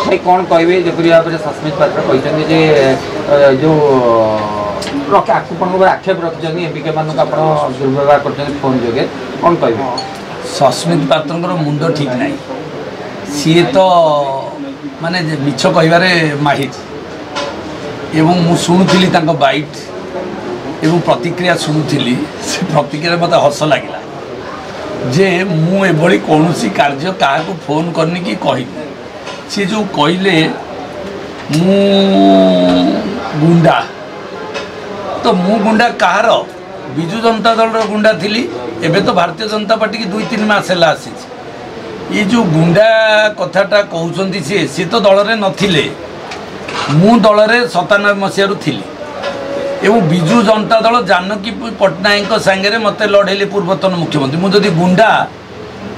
भाई कौन कहे जपरी भाव में सस्मित पात्र कहते जे जो आक्षेप रखिंट एमपीके मान दुर्व्यवहार कर फोन जोगे कौन कहे सस्मित पात्र मुंड ठीक ना सी तो माने मिछ कहबारे माहिर एवं मु शुणुली बाइट एवं प्रतिक्रिया शुणुली से प्रतिक्रिया मत हस लगे जे मु एभली कौन कार्य क्या फोन करनी कि कही सी जो कहले मु गुंडा तो मु गुंडा कहार विजु जनता दल गुंडा थी एबे तो भारतीय जनता पार्टी की 2-3 मास है आसी ये जो गुंडा कथाटा कहते सी तो दल में नथिले मु दल में 97 मसीह थी एवं विजु जनता दल जानकी पट्टनायक सांगे मत लड़े पूर्वतन मुख्यमंत्री मुझे गुंडा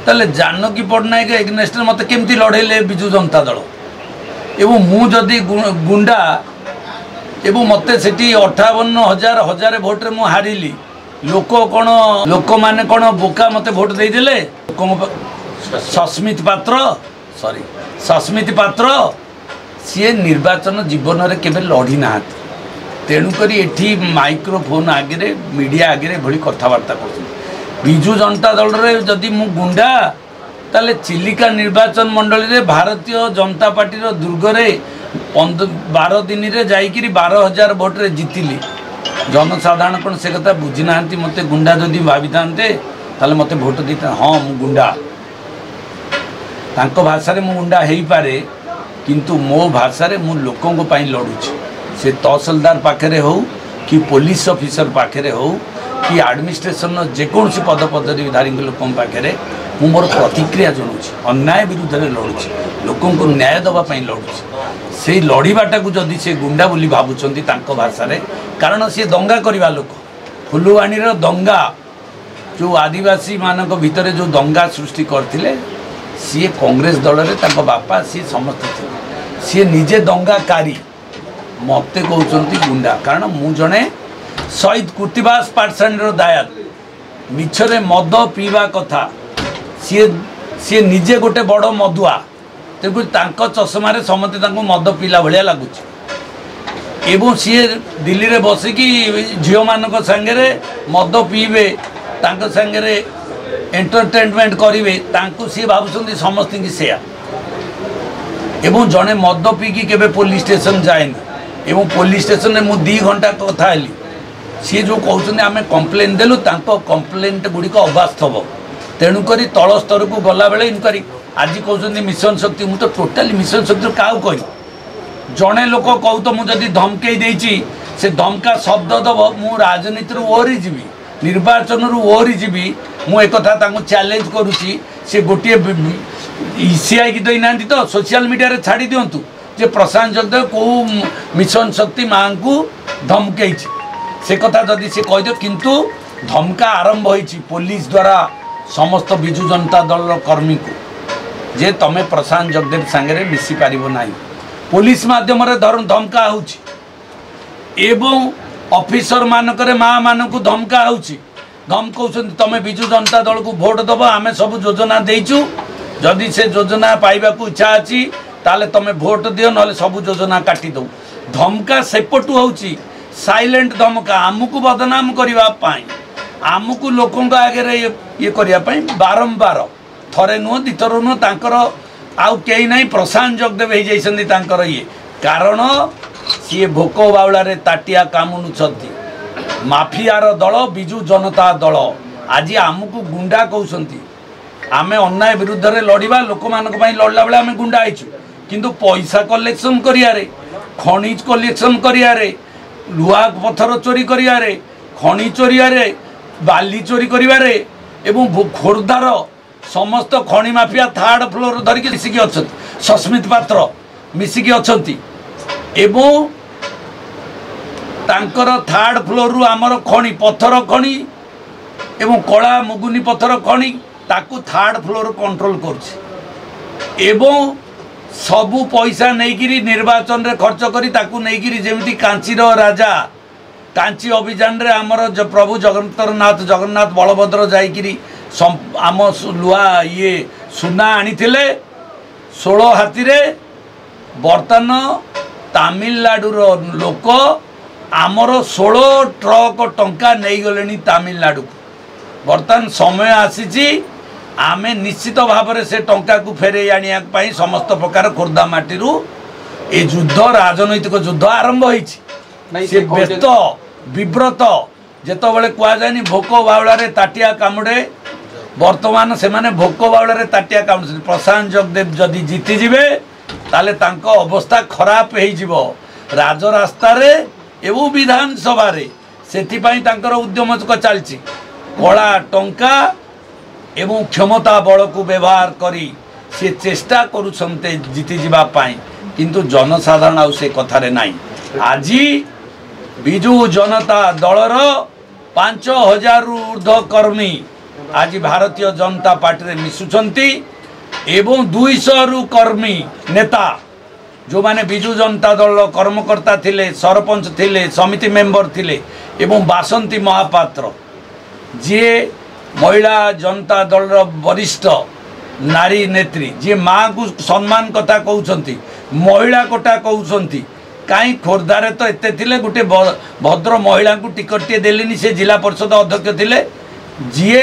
ताले जानकी पट्टनायक एग्नेस्ट मत केमती लड़े विजु जनता दल एवं मुझे गुंडा एवं मत से 58,000 भोट्रे मु हारिली लोक कौन लोक मैंने कौन बोका मत भोट देदेले सस्मित पात्र सॉरी सस्मित पात्र सी निर्वाचन जीवन में केवे लड़ी ना तेणुक एठी माइक्रोफोन आगे मीडिया आगे भली कथबार्ता कर विजु जनता दल रे जदि मु गुंडा ताले चिलिका निर्वाचन मंडली रे भारतीय जनता पार्टी दुर्ग रे 12 दिन रे जाइकिरी 12,000 भोट्रे जीतिली जनसाधारण कौन से कथा बुझी ना मत गुंडा जदि भावी था मत भोट देता हाँ मु गुंडा तांको भाषा रे मु गुंडा हो पारे किंतु मो भाषा रे मु लोकों लड़ुची से तहसीलदार पाखे हो कि पुलिस ऑफिसर पाखे हो कि एडमिनिस्ट्रेशन जेकोसी पदपदधारी लोक पाखे मु मोर प्रतिक्रिया जनाऊँगी अन्याय विरुद्ध में लड़ुची लोकों को न्याय देवाई लड़ुची से लड़ाटा को जदि से गुंडा बोली भावुंट भाषा कारण सी दंगा करवा लोक फुलवाणी दंगा जो आदिवासी मानक भितर जो दंगा सृष्टि करते सी कांग्रेस दल में बापा सी समस्त थे सी निजे दंगाकारी मत कहते गुंडा कारण मु जड़े शहीद कृतिबास पाठशाणी दायाद मिछरे मद पीवा कथा सी निजे गोटे बड़ मदुआ तेणुक चषमार समस्ते मद पीला भाया लगुच एवं सी दिल्ली रे बसिकी झील मान सांगे मद पीबे सांगे एंटरटेनमेंट करेंगे सी भावुं समस्त की सेया एवं जड़े मद पीकी केवे पुलिस स्टेशन जाएनी एवं पुलिस स्टेशन में मुझे 2 घंटा कथा हेली सी जो कहते आम कम्प्लेन देलु कम्प्लेट गुड़िक अवास्तव तेणुक तल स्तर को गला बेले इनक्वारी आज कहते मिशन शक्ति मुझे टोटाली मिशन शक्ति क्या कह जड़े लोक कहू तो मुझे धमकई देती से धमका शब्द दब मु राजनीति ओहरी जीवी निर्वाचन ओहरी जीवी मु एक चैलेंज करुच्ची से गोटे ईसीआई की देना तो सोशल मीडिया छाड़ी दिंतु जे प्रशांत जगदेव कौ मिशन शक्ति माँ को धमकई से कथा जदि से कहीदे किंतु धमका आरंभ होती पुलिस द्वारा समस्त विजु जनता दल कर्मी को जे तमें प्रशांत जगदेव सांगे मिसी पार ना पुलिस मध्यम धमका एवं ऑफिसर मानक माँ मान को धमका धमकाउं तमें विजु जनता दल को भोट दब आम सब योजना देचु जदि से योजना पाइबा इच्छा अच्छी ताले तमें भोट दियो ना सब योजना काटी दो धमका सेपटू हूँ साइलेंट धमका आमको बदनाम करने आमको लोकों आगे ये करने बारंबार थरे नुह दिथर नुह तांकर आउ कई ना प्रशांत जगदेव हो जाती ये कारण सी भोक बाउला ताटिया कामुनुंट माफियार दल विजु जनता दल आज आमको गुंडा कहते आमे अन्याय विरुद्ध में लड़वा लोक मान लड़ला बेले आम गुंडा आईचु किंतु पैसा कलेक्शन करियारे खनिज कलेक्शन करियारे लुहा पत्थर चोरी करियारे खनि चोरियारे बाली चोरी करियारे एवं खोर्धार समस्त खनि माफिया 3rd फ्लोर धरिकी मिसिकी अच्छा सस्मित पात्र मिसिकी अच्छा एवं तांकर 3rd फ्लोर रु आमर खनि पत्थर खनि एवं कला मुगुनी पत्थर खनि ताकू 3rd फ्लोर कंट्रोल कर सबू पैसा नहीं निर्वाचन रे खर्च करी ताकू नहीं जेमती कांचीर राजा कांची अभियान रे आमर प्रभु जगन्नाथ बलभद्र जाइकिरी आम लुहा ये सुना आनी 16 हाथी रे बर्तन तामिलनाडुर लोक आमर 16 ट्रक टंका नहीं गले तामिलनाडु को। बर्तमान समय आसी आमे निश्चित भाव में से टंका को फेरे आने समस्त प्रकार खोर्धा माटी ए युद्ध राजनैतिक युद्ध आरंभ होती व्यस्त विव्रत जिते कहुए भोक बाउल ताटिया कामुड़े बर्तमान से भोक बाउल ताटिया कामुड़ प्रशांत जगदेव जदि जीतीजे ताले तांको अवस्था खराब हो राजरास्ता एवं विधानसभा सेथिपाई तांकर उद्यम चलती कला टंका एवं क्षमता बल को व्यवहार करी से चेष्टा करुछन्ते जीती जावाई किंतु जनसाधारण आउ से कथारे नाई। आज बिजु जनता दलर 5000 ऊर्ध्व कर्मी आज भारतीय जनता पार्टी रे मिसुछन्ति एवं 200 रु कर्मी नेता जो माने बिजु जनता दल कर्मकर्ता थिले सरपंच थिले समिति मेंबर थिले एवं बासंती महापात्र जी महिला जनता दल वरिष्ठ नारी नेत्री जी माँ को सम्मान कथा कहते महिला कोटा कहते कहीं खोर्धारे तो एते थिले गोटे भद्र महिला को टिकटे देलेनी से जिला परिषद अध्यक्ष थिले जी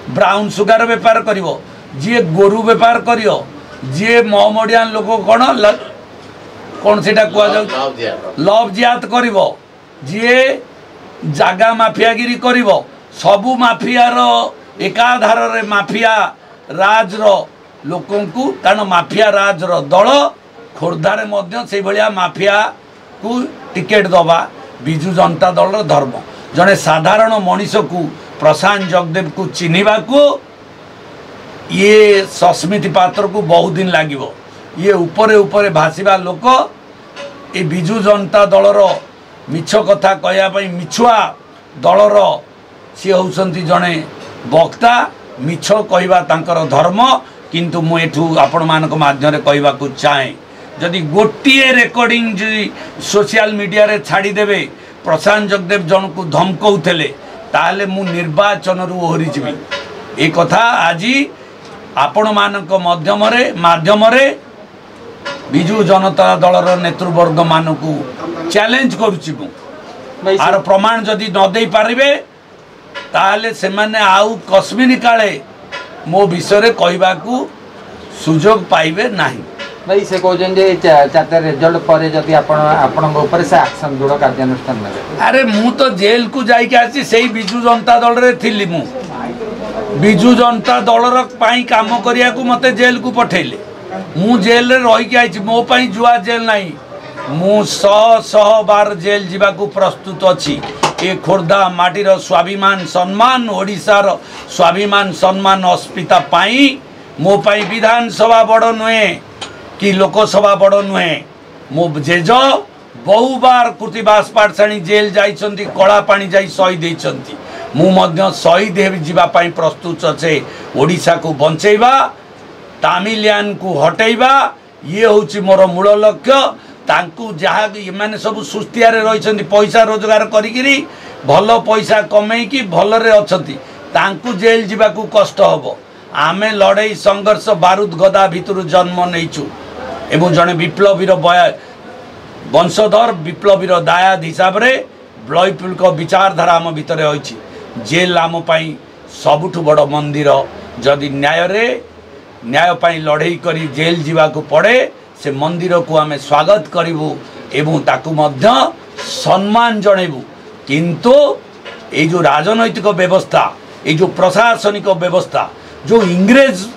ब्राउन सुगार बेपार करिवो जी गोरु बेपार करियो जी महमडियान लोक कौन से लव जिहाद करिवो जी जागा माफियागिरी करिवो सबु माफियार एकाधार रे माफिया राजर लोकों को कारण माफिया राजर दल खोर्धारे मध्य से भलिया माफिया को टिकेट दबा बिजु जनता दल धर्म जड़े साधारण मनीष को प्रशांत जगदेव को चिन्हवा को ये सस्मिति पात्र को बहुत दिन लगे ये उपरे उपरे भाषिबा लोक ये बिजु जनता दलर मिछ कथा कहवाई मिछुआ दलर सी होउछन्ति जड़े वक्ता मिछ कहवा तांकर धर्म किंतु मु एठू आपण मानक माध्यम कहवा को चाहे जदि गोटे रेकर्डिंग सोशल मीडिया रे छाड़ी देबे प्रशांत जगदेव जन को धमकाउथले ताले मु निर्वाचन रु ओहरी जीवी ए कथा आज आपण मानक माध्यम रे बिजु जनता दलर नेतृवर्ग मानक चैलेंज करुछि आर प्रमाण जदि न दे पारिबे ताले से माने आउ कश्मीरी काले मो विषय कहवा को सुजोग पाइबे नहीं भाई से कहते चार रिजल्ट पर जदि आपण ऊपर से एक्शन दृढ़ कार्यानुष्ठान नेबे अरे मु तो जेल को जाइके आसी सेही बिजु जनता दल रे थिली मु बिजु जनता दलर पाई काम करिया को मते जेल को पठेले मु जेल रे रही के आइछि मो पाई जुआ जेल नहीं मु 100 बार जेल जीवा को प्रस्तुत अछि ए खोर्धा माटीर स्वाभिमान सम्मान ओडिशार स्वाभिमान सम्मान अस्मिता पाई मो पाई विधानसभा बड़ नुहे कि लोकसभा बड़ नुहे मो जेज बहु बार कृतिबास पाठशाणी जेल जाइछन्ति कला पानी जाई शहीद होइछन्ति मु मध्य शहीद हे जीवा पाई प्रस्तुत छे ओडिशा को बंचेबा तामिलियान को हटेबा ये होची मोर मूल लक्ष्य तांकु जहाँ माने सब सुस्तियारे रहिछन्ति पैसा रोजगार करिकिरी भल पैसा कमेई कि भलरे अछन्ति तांकु जेल जीवाकू कष्ट हबो आमे लड़ाई संघर्ष बारूद गदा भितर जन्म नहींचु एवं जड़े विप्लवीर वंशधर विप्लवीर दायाद हिसाब से वैप्लविक विचारधारा आम भितर होइछि जेल आम पाई सबुठु बड़ मंदिर जदि न्याय पाई लड़ाई करी जेल जीवाकू पड़े से मंदिर को आमे स्वागत करिवु एवं ताकू मध्य सम्मान जणेबु किंतु ये जो राजनैतिक व्यवस्था ये जो प्रशासनिक व्यवस्था जो इंग्रेज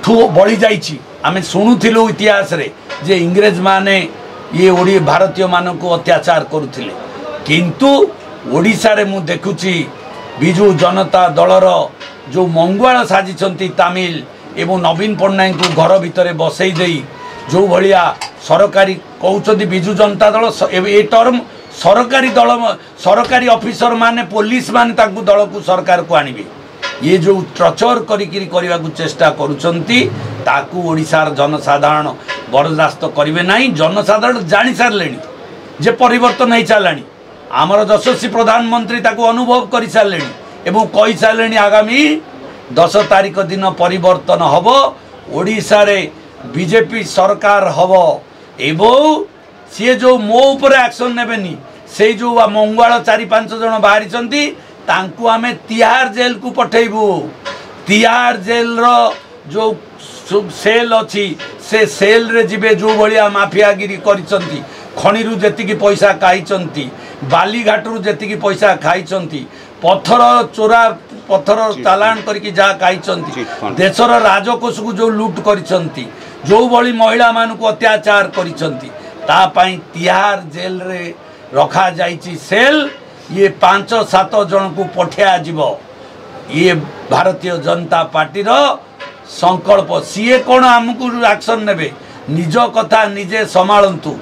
ठू बढ़ी जाइछि आमे शुणुथिलु इतिहास रे जे इंग्रेज माने ये ओडी भारतीय मान को अत्याचार करुथिले किंतु ओडिशा रे मु देखुछि बिजु जनता दलर जो मंगुआल साजिछन्ति तामिल एवं नवीन पट्टनायक को घर भितर बसई देई जो भलिया सरकारी कहउछन्ति बिजु जनता दल ए टर्म सरकारी दल सरकारी ऑफिसर माने पुलिस माने ताकू दल को सरकार को आनिबे ये जो ट्रचर करिकिरी करबा को चेष्टा करुछन्ति ताकू ओडिशार जनसाधारण बर्दाश्त करिवे नहीं जनसाधारण जानि सारलेनी जे परिवर्तन नहीं चलानी आमर यशस्वी प्रधानमंत्री ताकू अनुभव कर सारलेनी एवं कहि सारलेनी आगामी 10 तारिख दिन परिवर्तन हबो ओडिशा रे बीजेपी सरकार हबो एवं सी जो मो ऊपर एक्शन नेबेनी से जो मंगल 4-5 जन बाहरी आम तिहार जेल को पठेबू। तिहार जेल रो जो सेल अच्छी से सेल रे जिबे जो भाया माफियागिरी करिसंती खणी जेतिकी पैसा खाई बालीघाटू जेतिकी पैसा खाई पत्थर चोरा पत्थर चालाण करके जहाँ खाई देशर राजकोष को जो लुट करिसंती जो भली महिला मान को अत्याचार करिसंती तापाई तिहार जेल रे रखा जाइछि सेल। ये 5-7 जन को पठिया जीव। ये भारतीय जनता पार्टी रो संकल्प। सीए कौन आमको एक्शन नेबे निज कथा निजे संभालतु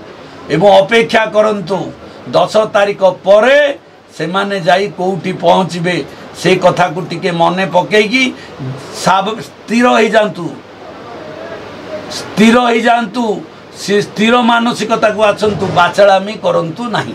एवं अपेक्षा करंतु 10 तारीख परे से माने जाई कोउठी पहुँचे से कथा को टिके मने पकेगी स्थिर हो जातु से स्थिर मानसिकता को आसतु बाचालामी करंतु नहीं।